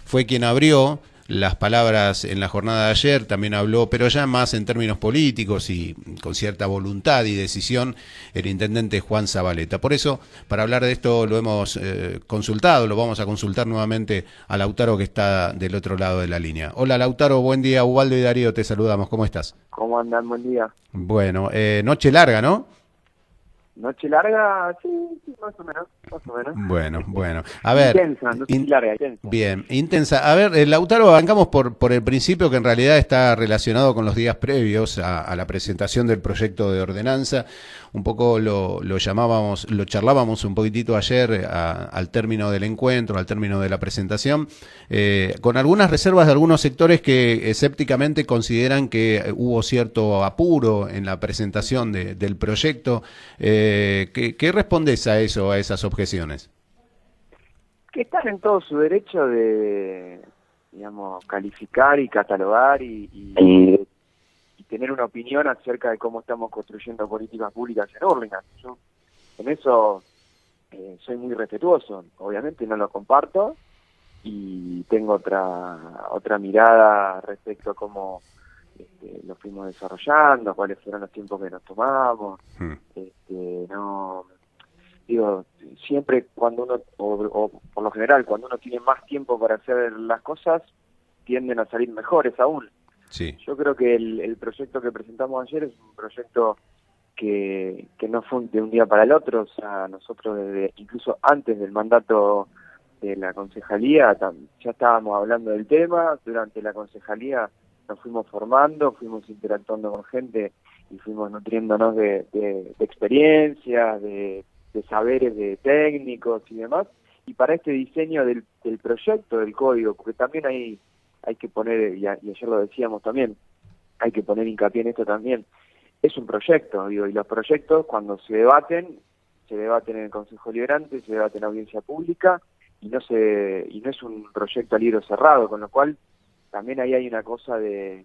fue quien abrió las palabras en la jornada de ayer, también habló, pero ya más en términos políticos y con cierta voluntad y decisión, el intendente Juan Zabaleta. Por eso, para hablar de esto lo hemos consultado, lo vamos a consultar nuevamente a Lautaro, que está del otro lado de la línea. Hola Lautaro, buen día. Ubaldo y Darío te saludamos, ¿cómo estás? ¿Cómo andan? Buen día. Bueno, noche larga, ¿no? ¿Noche larga? Sí, sí, más o menos, más o menos. Bueno. A ver, Intensa, no sé si larga, intensa. bien, intensa. A ver, Lautaro, arrancamos por el principio, que en realidad está relacionado con los días previos a la presentación del proyecto de ordenanza. Un poco lo llamábamos, lo charlábamos un poquitito ayer al término del encuentro, al término de la presentación, con algunas reservas de algunos sectores que escépticamente consideran que hubo cierto apuro en la presentación del proyecto. ¿Qué respondes a eso, a esas objeciones? Que están en todo su derecho de, digamos, calificar y catalogar y tener una opinión acerca de cómo estamos construyendo políticas públicas en Hurlingham. Yo en eso soy muy respetuoso. Obviamente no lo comparto y tengo otra mirada respecto a cómo lo fuimos desarrollando, cuáles fueron los tiempos que nos tomamos. No digo, siempre cuando uno, o por lo general, cuando uno tiene más tiempo para hacer las cosas, tienden a salir mejores aún. Sí. Yo creo que el proyecto que presentamos ayer es un proyecto que no fue de un día para el otro. O sea, nosotros incluso antes del mandato de la concejalía ya estábamos hablando del tema. Durante la concejalía nos fuimos formando, fuimos interactuando con gente y fuimos nutriéndonos de experiencias, de saberes de técnicos y demás. Y para este diseño del proyecto, del código, porque también hay que poner, y ayer lo decíamos también, hay que poner hincapié en esto también, es un proyecto, digo, y los proyectos cuando se debaten en el Consejo Deliberante, se debaten en audiencia pública, y no es un proyecto a libro cerrado, con lo cual también ahí hay una cosa de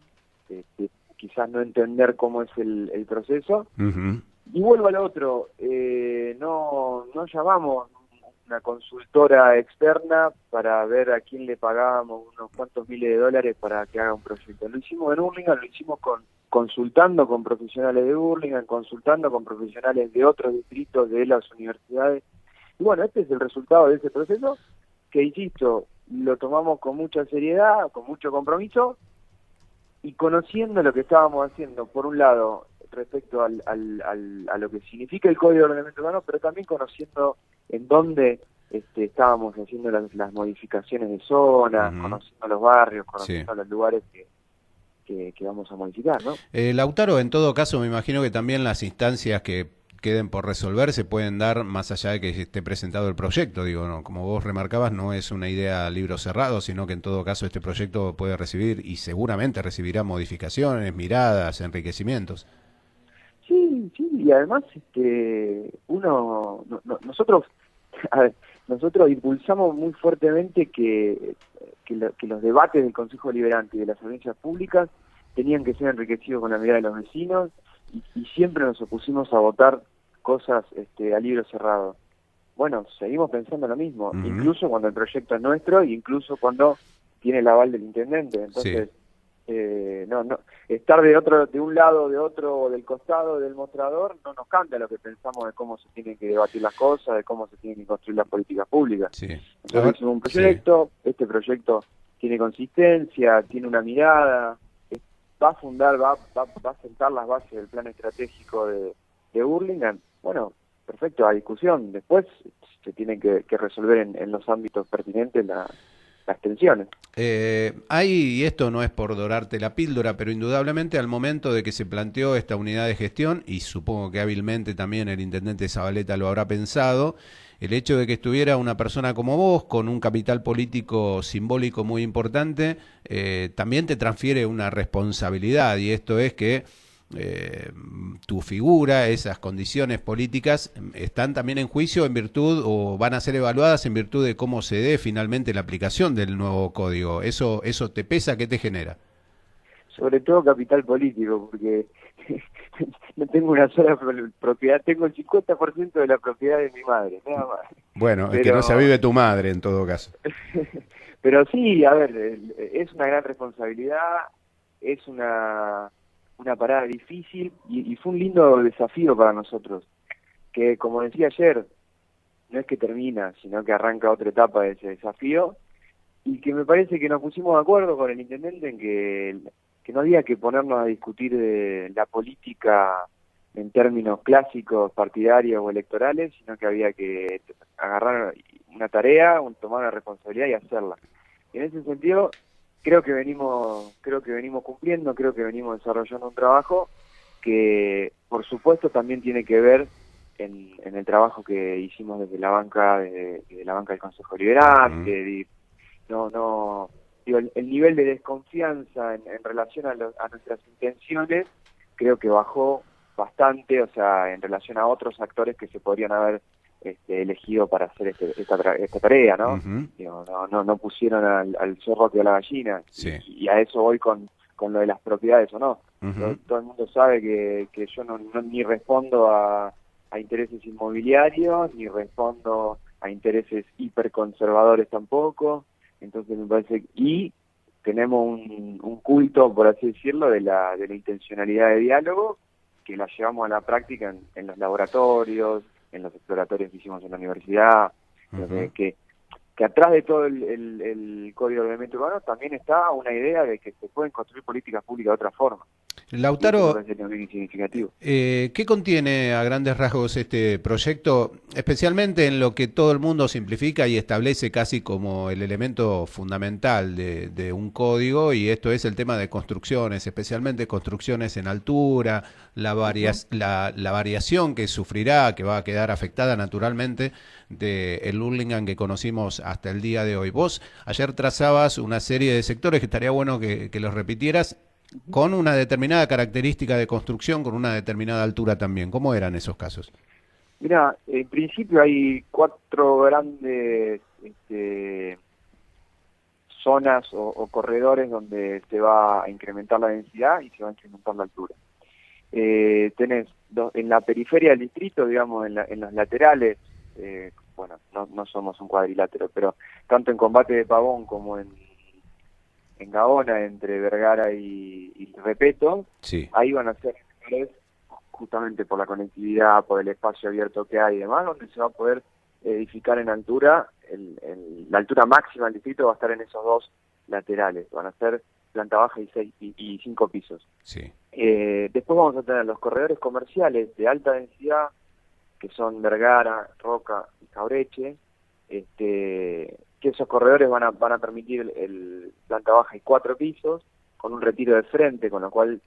quizás no entender cómo es el proceso. Uh-huh. Y vuelvo al otro, no llamamos una consultora externa para ver a quién le pagábamos unos cuantos miles de dólares para que haga un proyecto. Lo hicimos en Hurlingham, lo hicimos consultando con profesionales de Hurlingham, consultando con profesionales de otros distritos de las universidades. Y bueno, este es el resultado de ese proceso, que insisto, lo tomamos con mucha seriedad, con mucho compromiso, y conociendo lo que estábamos haciendo, por un lado, respecto a lo que significa el Código de Ordenamiento Urbano, pero también conociendo en dónde estábamos haciendo las modificaciones de zona, Uh-huh. conociendo los barrios, conociendo Sí. los lugares que vamos a modificar, ¿no? Lautaro, en todo caso, me imagino que también las instancias que queden por resolver se pueden dar más allá de que esté presentado el proyecto. Digo, no, como vos remarcabas, no es una idea a libro cerrado, sino que en todo caso este proyecto puede recibir y seguramente recibirá modificaciones, miradas, enriquecimientos. Sí, sí, y además nosotros, a ver, nosotros impulsamos muy fuertemente que los debates del Consejo Deliberante y de las audiencias públicas tenían que ser enriquecidos con la mirada de los vecinos y siempre nos opusimos a votar cosas a libro cerrado. Bueno, seguimos pensando lo mismo, Uh-huh. incluso cuando el proyecto es nuestro y incluso cuando tiene el aval del intendente. Sí. Entonces, estar de un lado, de otro, o del costado del mostrador no nos cambia lo que pensamos de cómo se tienen que debatir las cosas, de cómo se tienen que construir las políticas públicas. Sí. Nosotros hicimos un proyecto, sí. Este proyecto tiene consistencia, tiene una mirada, va a sentar las bases del plan estratégico de Hurlingham. Bueno, perfecto, a discusión. Después se tienen que resolver en los ámbitos pertinentes las tensiones. Y esto no es por dorarte la píldora, pero indudablemente al momento de que se planteó esta unidad de gestión, y supongo que hábilmente también el intendente Zabaleta lo habrá pensado, el hecho de que estuviera una persona como vos, con un capital político simbólico muy importante, también te transfiere una responsabilidad, y esto es que tu figura, esas condiciones políticas están también en juicio en virtud o van a ser evaluadas en virtud de cómo se dé finalmente la aplicación del nuevo código. ¿Eso te pesa? ¿Qué te genera? Sobre todo capital político, porque no tengo una sola propiedad, tengo el 50% de la propiedad de mi madre, nada más. Bueno, es que no se Pero avive tu madre en todo caso. Pero sí, a ver, es una gran responsabilidad, es una parada difícil y fue un lindo desafío para nosotros, que como decía ayer, no es que termina, sino que arranca otra etapa de ese desafío y que me parece que nos pusimos de acuerdo con el intendente en que no había que ponernos a discutir la política en términos clásicos, partidarios o electorales, sino que había que agarrar una tarea, tomar una responsabilidad y hacerla. Y en ese sentido, creo que venimos cumpliendo, creo que venimos desarrollando un trabajo que, por supuesto, también tiene que ver en el trabajo que hicimos desde la banca, desde la banca del Consejo Liberante. Digo, el nivel de desconfianza en relación a nuestras intenciones creo que bajó bastante, o sea, en relación a otros actores que se podrían haber elegido para hacer esta tarea, ¿no? Ujú. Digo, no pusieron al zorro que a la gallina, Sí. y a eso voy con lo de las propiedades o no. Ujú. Todo el mundo sabe que yo ni respondo a intereses inmobiliarios, ni respondo a intereses hiperconservadores tampoco. Entonces me parece, y tenemos un culto, por así decirlo, de la intencionalidad de diálogo, que la llevamos a la práctica en los laboratorios, en los exploratorios que hicimos en la universidad, Ujú. que atrás de todo el Código de Ordenamiento Urbano también está una idea de que se pueden construir políticas públicas de otra forma. Y eso me Lautaro, parece también significativo. ¿qué contiene a grandes rasgos este proyecto, especialmente en lo que todo el mundo simplifica y establece casi como el elemento fundamental de un código, y esto es el tema de construcciones, especialmente construcciones en altura, Ujú. la variación que sufrirá, que va a quedar afectada naturalmente del Hurlingham que conocimos hasta el día de hoy? Vos ayer trazabas una serie de sectores que estaría bueno que los repitieras con una determinada característica de construcción, con una determinada altura también. ¿Cómo eran esos casos? Mira, en principio hay 4 grandes zonas o corredores donde se va a incrementar la densidad y se va a incrementar la altura. Tenés en la periferia del distrito, digamos, en los laterales, bueno, no somos un cuadrilátero, pero tanto en Combate de Pavón como en Gaona, entre Vergara y Repeto, Sí. ahí van a ser sectores, justamente por la conectividad, por el espacio abierto que hay y demás, donde se va a poder edificar en altura. La altura máxima del distrito va a estar en esos 2 laterales, van a ser planta baja y 5 pisos. Sí. Después vamos a tener los corredores comerciales de alta densidad, que son Vergara, Roca y Jaureche, que esos corredores van a permitir el planta baja y 4 pisos, con un retiro de frente, con lo cual,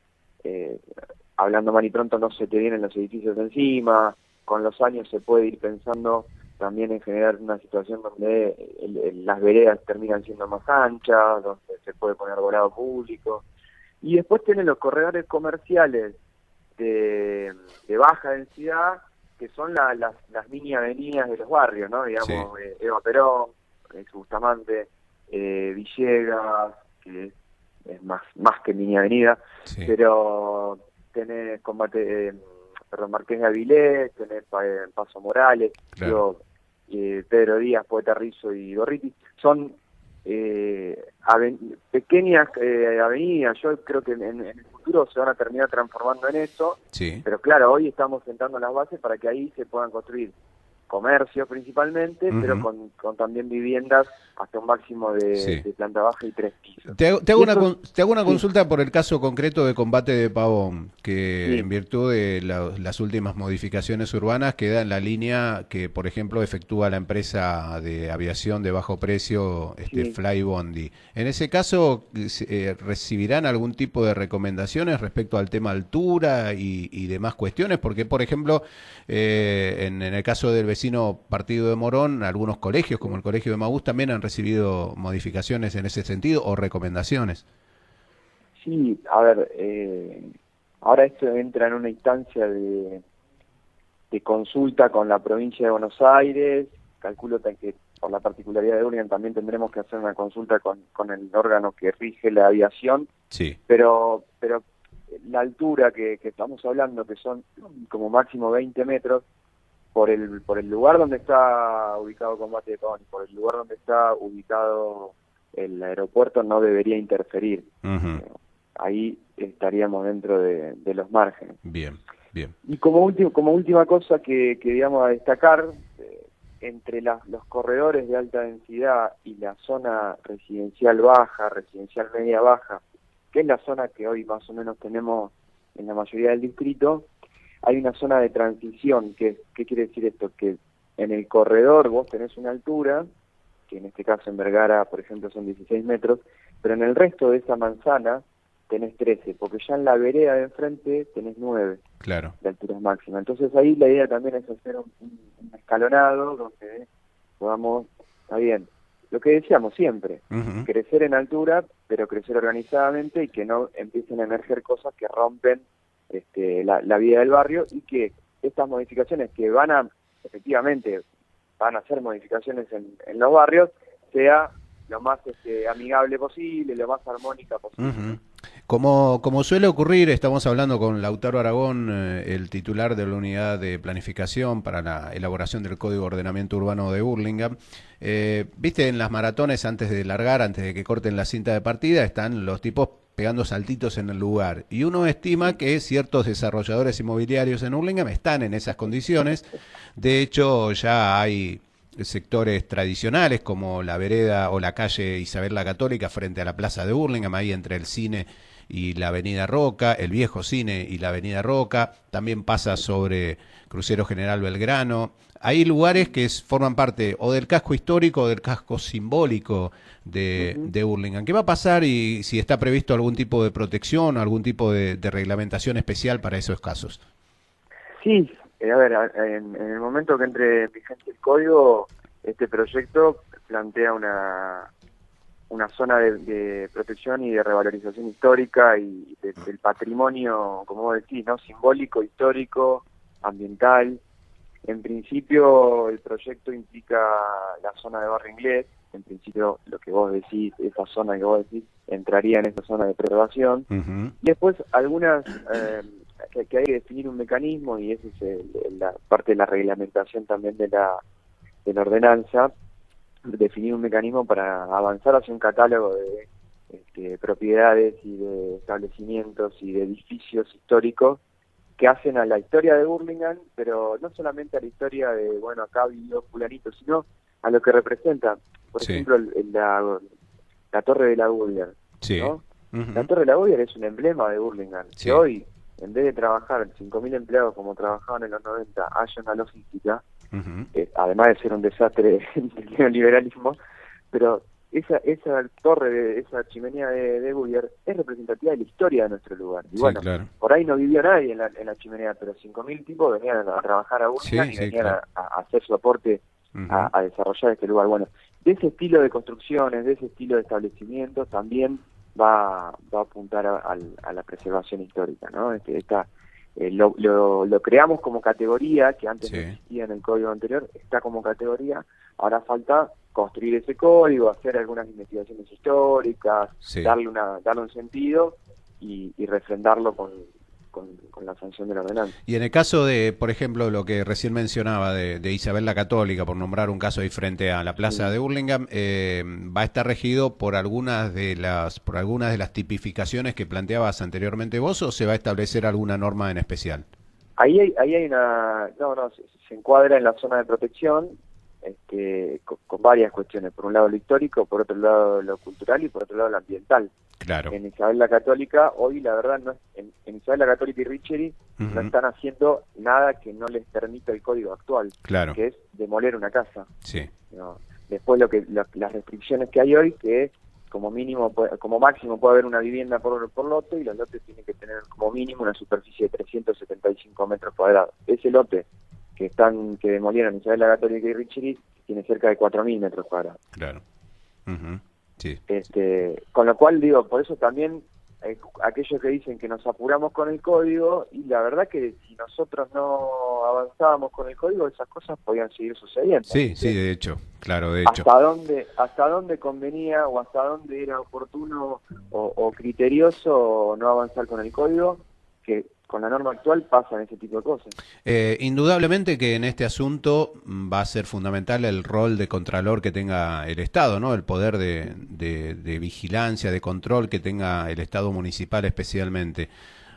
hablando mal y pronto, no se te vienen los edificios encima. Con los años se puede ir pensando también en generar una situación donde las veredas terminan siendo más anchas, donde se puede poner volado público. Y después tienen los corredores comerciales de baja densidad, que son las mini avenidas de los barrios, ¿no? Sí. Digamos, Eva Perón, Bustamante, Villegas, que es más que mini avenida, Sí. pero tenés Marqués de Avilés, tenés Paso Morales, Claro. digo, Pedro Díaz, Poeta Rizo y Gorriti. Son pequeñas avenidas. Yo creo que en el futuro se van a terminar transformando en eso, Sí. pero claro, hoy estamos sentando las bases para que ahí se puedan construir comercios principalmente, pero Ujú. con también viviendas hasta un máximo Sí. de planta baja y 3 pisos. Te hago Y una, eso, te hago una sí, consulta por el caso concreto de Combate de Pavón, que en sí, virtud de las últimas modificaciones urbanas queda en la línea que, por ejemplo, efectúa la empresa de aviación de bajo precio, sí. Flybondi. En ese caso, ¿recibirán algún tipo de recomendaciones respecto al tema altura y demás cuestiones? Porque, por ejemplo, en el caso del vecino partido de Morón, algunos colegios, como el Colegio de Maús, también han recibido modificaciones en ese sentido o recomendaciones. Sí, a ver, ahora esto entra en una instancia de consulta con la provincia de Buenos Aires. Calculo que por la particularidad de Hurlingham también tendremos que hacer una consulta con el órgano que rige la aviación, Sí. pero la altura que estamos hablando, que son como máximo 20 metros, por el lugar donde está ubicado Combate de Pavón, por el lugar donde está ubicado el aeropuerto no debería interferir. Ujú. Ahí estaríamos dentro de los márgenes. Bien, bien. Y como última cosa que digamos a destacar, entre los corredores de alta densidad y la zona residencial baja, residencial media baja, que es la zona que hoy más o menos tenemos en la mayoría del distrito, hay una zona de transición. ¿Qué quiere decir esto? Que en el corredor vos tenés una altura, que en este caso en Vergara, por ejemplo, son 16 metros, pero en el resto de esa manzana tenés 13, porque ya en la vereda de enfrente tenés 9 Claro. de altura máxima. Entonces ahí la idea también es hacer un escalonado donde podamos, está bien, lo que decíamos siempre, Ujú. crecer en altura, pero crecer organizadamente y que no empiecen a emerger cosas que rompen la vida del barrio, y que estas modificaciones que efectivamente van a ser modificaciones en los barrios, sea lo más amigable posible, lo más armónica posible. Ujú. Como suele ocurrir, estamos hablando con Lautaro Aragón, el titular de la unidad de planificación para la elaboración del Código de Ordenamiento Urbano de Burlingame. Viste, en las maratones, antes de largar, antes de que corten la cinta de partida, están los tipos pegando saltitos en el lugar. Y uno estima que ciertos desarrolladores inmobiliarios en Burlingame están en esas condiciones. De hecho, ya hay sectores tradicionales como la vereda o la calle Isabel la Católica frente a la plaza de Burlingame, ahí entre el cine y la avenida Roca, el viejo cine y la avenida Roca, también pasa sobre Crucero General Belgrano. Hay lugares que forman parte o del casco histórico o del casco simbólico de Burlingame. ¿Qué va a pasar y si está previsto algún tipo de protección, algún tipo de reglamentación especial para esos casos? Sí, a ver, en el momento que entre en vigencia el código, este proyecto plantea una zona de protección y de revalorización histórica y del patrimonio, como vos decís, ¿no? Simbólico, histórico, ambiental. En principio, el proyecto implica la zona de Barrio Inglés. En principio, lo que vos decís, esa zona que vos decís, entraría en esa zona de preservación. Uh-huh. Y después, algunas... que hay que definir un mecanismo, y esa es la parte de la reglamentación también de la ordenanza, definir un mecanismo para avanzar hacia un catálogo de propiedades y de establecimientos y de edificios históricos que hacen a la historia de Burlingame, pero no solamente a la historia de, bueno, acá vivió fulanito, sino a lo que representa. Por Sí. ejemplo, la Torre de la Goodyear, Sí. ¿no? Uh-huh. La Torre de la Goodyear es un emblema de Burlingame, Sí. que hoy, en vez de trabajar 5.000 empleados como trabajaban en los 90, haya una logística, Uh-huh. además de ser un desastre del neoliberalismo, pero esa torre, esa chimenea de Goodyear es representativa de la historia de nuestro lugar. Y Sí, bueno, claro. por ahí no vivió nadie en la chimenea, pero 5.000 tipos venían a trabajar a Burlingame Sí, y sí, venían claro. a hacer su aporte Uh-huh. a desarrollar este lugar. Bueno, de ese estilo de construcciones, de ese estilo de establecimientos, también va a apuntar a la preservación histórica, ¿no? Lo creamos como categoría, que antes Sí. no existía en el código anterior, está como categoría. Ahora falta construir ese código, hacer algunas investigaciones históricas, Sí. darle un sentido y refrendarlo con la sanción de la ordenanza. Y en el caso de, por ejemplo, lo que recién mencionaba de Isabel la Católica, por nombrar un caso ahí frente a la plaza de Burlingame, va a estar regido por algunas de las tipificaciones que planteabas anteriormente vos, o se va a establecer alguna norma en especial. Ahí hay se encuadra en la zona de protección, con varias cuestiones. Por un lado lo histórico, por otro lado lo cultural y por otro lado lo ambiental. Claro. En Isabel la Católica, hoy la verdad, no en Isabel la Católica y Richery Uh-huh. no están haciendo nada que no les permita el código actual, Claro. que es demoler una casa. Sí. ¿No? Después las restricciones que hay hoy, que como máximo puede haber una vivienda por lote, y los lotes tienen que tener como mínimo una superficie de 375 metros cuadrados. Ese lote que demolieron Isabel la Católica y Richery tiene cerca de 4.000 metros cuadrados. Claro. Uh-huh. Sí. Con lo cual, digo, por eso también aquellos que dicen que nos apuramos con el código, y la verdad que si nosotros no avanzábamos con el código, esas cosas podían seguir sucediendo. Sí, sí, de hecho, claro, de hecho. ¿Hasta dónde convenía o hasta dónde era oportuno o criterioso no avanzar con el código? Que con la norma actual pasan ese tipo de cosas. Indudablemente que en este asunto va a ser fundamental el rol de contralor que tenga el Estado, ¿no? El poder de vigilancia, de control que tenga el Estado municipal especialmente.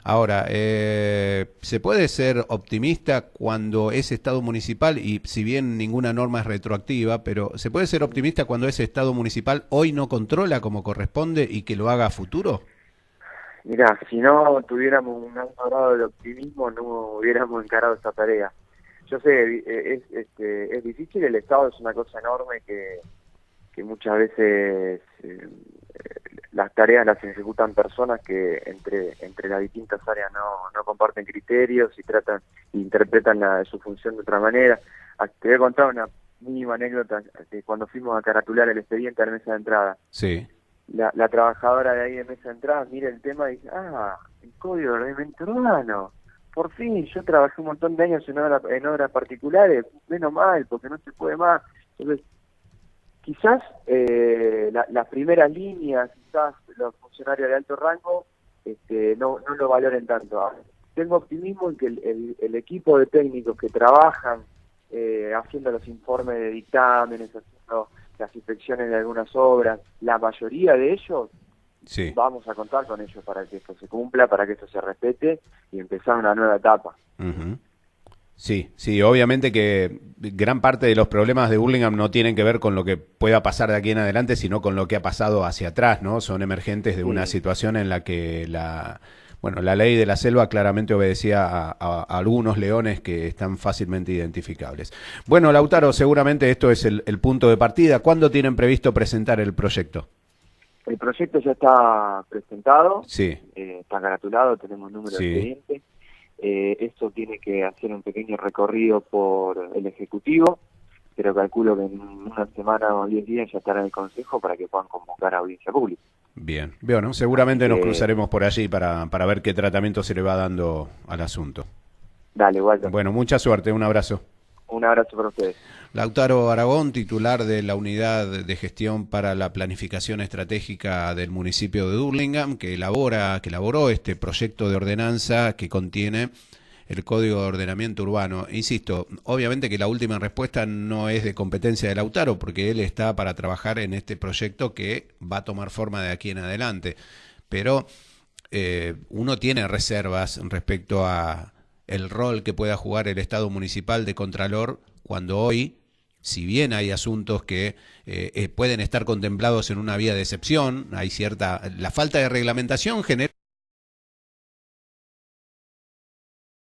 Ahora, ¿se puede ser optimista cuando ese Estado municipal, y si bien ninguna norma es retroactiva, pero se puede ser optimista cuando ese Estado municipal hoy no controla como corresponde y que lo haga a futuro? Mirá, si no tuviéramos un alto grado de optimismo, no hubiéramos encarado esta tarea. Yo sé, es difícil, el Estado es una cosa enorme que muchas veces las tareas las ejecutan personas que entre las distintas áreas no comparten criterios y interpretan su función de otra manera. Te voy a contar una mínima anécdota de cuando fuimos a caratular el expediente a la mesa de entrada. Sí. La trabajadora de ahí de mesa de entrada mira el tema y dice, el código de ordenamiento urbano, por fin, yo trabajé un montón de años en obras particulares, menos mal, porque no se puede más. Entonces, quizás las primeras líneas, quizás los funcionarios de alto rango no lo valoren tanto. Ahora, tengo optimismo en que el equipo de técnicos que trabajan haciendo los informes de dictámenes, haciendo las inspecciones de algunas obras, la mayoría de ellos, sí, vamos a contar con ellos para que esto se cumpla, para que esto se respete y empezar una nueva etapa. Uh-huh. Sí, sí, obviamente que gran parte de los problemas de Burlingame no tienen que ver con lo que pueda pasar de aquí en adelante, sino con lo que ha pasado hacia atrás, ¿no? Son emergentes de una situación en la que la ley de la selva claramente obedecía a algunos leones que están fácilmente identificables. Bueno, Lautaro, seguramente esto es el punto de partida. ¿Cuándo tienen previsto presentar el proyecto? El proyecto ya está presentado, sí, está caratulado, tenemos número de expediente. Esto tiene que hacer un pequeño recorrido por el Ejecutivo, pero calculo que en una semana o 10 días ya estará en el Consejo para que puedan convocar a audiencia pública. Bien, bueno, seguramente nos cruzaremos por allí para ver qué tratamiento se le va dando al asunto. Dale, Walter. Bueno, mucha suerte, un abrazo. Un abrazo para ustedes. Lautaro Aragón, titular de la Unidad de Gestión para la Planificación Estratégica del municipio de Burlingame, que elaboró este proyecto de ordenanza que contiene el Código de Ordenamiento Urbano. Insisto, obviamente que la última respuesta no es de competencia de Lautaro, porque él está para trabajar en este proyecto que va a tomar forma de aquí en adelante. Pero uno tiene reservas respecto a el rol que pueda jugar el Estado municipal de contralor cuando hoy, si bien hay asuntos que pueden estar contemplados en una vía de excepción, la falta de reglamentación genera